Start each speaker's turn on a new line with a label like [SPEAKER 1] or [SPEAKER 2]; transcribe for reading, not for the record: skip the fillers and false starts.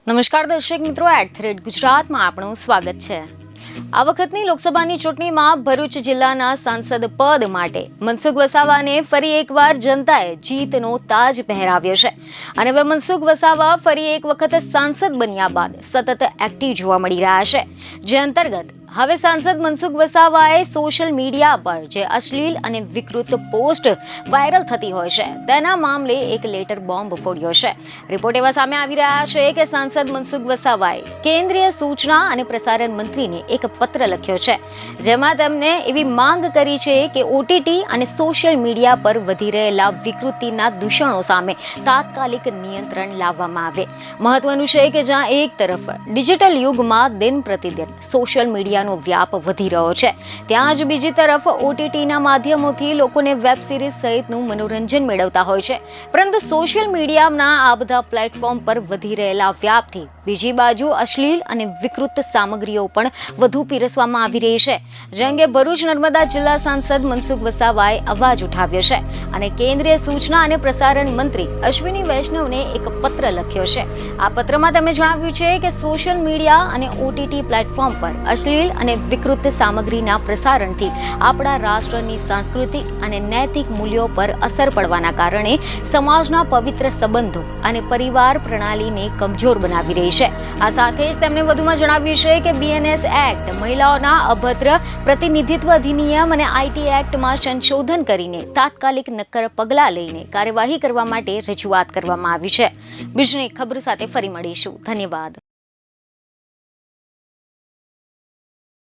[SPEAKER 1] નમસ્કાર દર્શક મિત્રો, @ગુજરાતમાં આપનું સ્વાગત છે। આ વખતની લોકસભાની ચૂંટણીમાં ભરૂચ જિલ્લાના સાંસદ પદ માટે મનસુખ વસાવાને ફરી એકવાર જનતાએ જીતનો તાજ પહેરાવ્યો છે અને હવે મનસુખ વસાવા ફરી એક વખત સાંસદ બન્યા બાદ સતત એક્ટિવ જોવા મળી રહ્યા છે, જે અંતર્ગત હવે સાંસદ મનસુખ વસાવાએ સોશિયલ મીડિયા પર જે અશ્લીલ અને વિકૃત પોસ્ટ વાયરલ થતી હોય છે તેના મામલે એક લેટર બોમ્બ ફોડ્યો છે। રિપોર્ટ એવા સામે આવી રહ્યા છે કે સાંસદ મનસુખ વસાવાએ કેન્દ્રીય સૂચના અને પ્રસારણ મંત્રીને એક પત્ર લખ્યો છે, જેમાં તેમને એવી માંગ કરી છે કે ઓટીટી અને સોશિયલ મીડિયા પર વધી રહેલા વિકૃતિના દૂષણો સામે તાત્કાલિક નિયંત્રણ લાવવામાં આવે। મહત્વનું છે કે જ્યાં એક તરફ ડિજિટલ યુગમાં દિન પ્રતિદિન સોશિયલ મીડિયા વ્યાપ વધી રહ્યો છે, ત્યાં જ બીજી તરફ ઓટીટીના માધ્યમોથી લોકોને વેબ સિરીઝ સહિતનું મનોરંજન મેળવતા હોય છે, પરંતુ સોશિયલ મીડિયાના આ બધા પ્લેટફોર્મ પર વધી રહેલા વ્યાપથી બીજી બાજુ અશ્લીલ અને વિકૃત સામગ્રીઓ પણ વધુ પીરસવામાં આવી રહી છે, જે અંગે ભરૂચ નર્મદા જિલ્લા સાંસદ મનસુખ વસાવાએ અવાજ ઉઠાવ્યો છે અને કેન્દ્રીય સૂચના અને પ્રસારણ મંત્રી અશ્વિની વૈષ્ણવને એક પત્ર લખ્યો છે। આ પત્રમાં તેમણે જણાવ્યું છે કે સોશિયલ મીડિયા અને ઓટીટી પ્લેટફોર્મ પર અશ્લીલ અને વિકૃત સામગ્રીના પ્રસારણથી આપણા રાષ્ટ્રની સાંસ્કૃતિક અને નૈતિક મૂલ્યો પર અસર પડવાના કારણે સમાજના પવિત્ર સંબંધો અને પરિવાર પ્રણાલીને કમજોર બનાવી રહી છે। આ સાથે જ તેમણે વધુમાં જણાવ્યું છે કે બીએનએસ એક્ટ, મહિલાઓના અભદ્ર પ્રતિનિધિત્વ અધિનિયમ અને આઈટી એક્ટમાં સંશોધન કરીને તાત્કાલિક નક્કર પગલાં લઈને કાર્યવાહી કરવા માટે રજૂઆત કરવામાં આવી છે। બીજની ખબર સાથે ફરી મળીશું। ધન્યવાદ।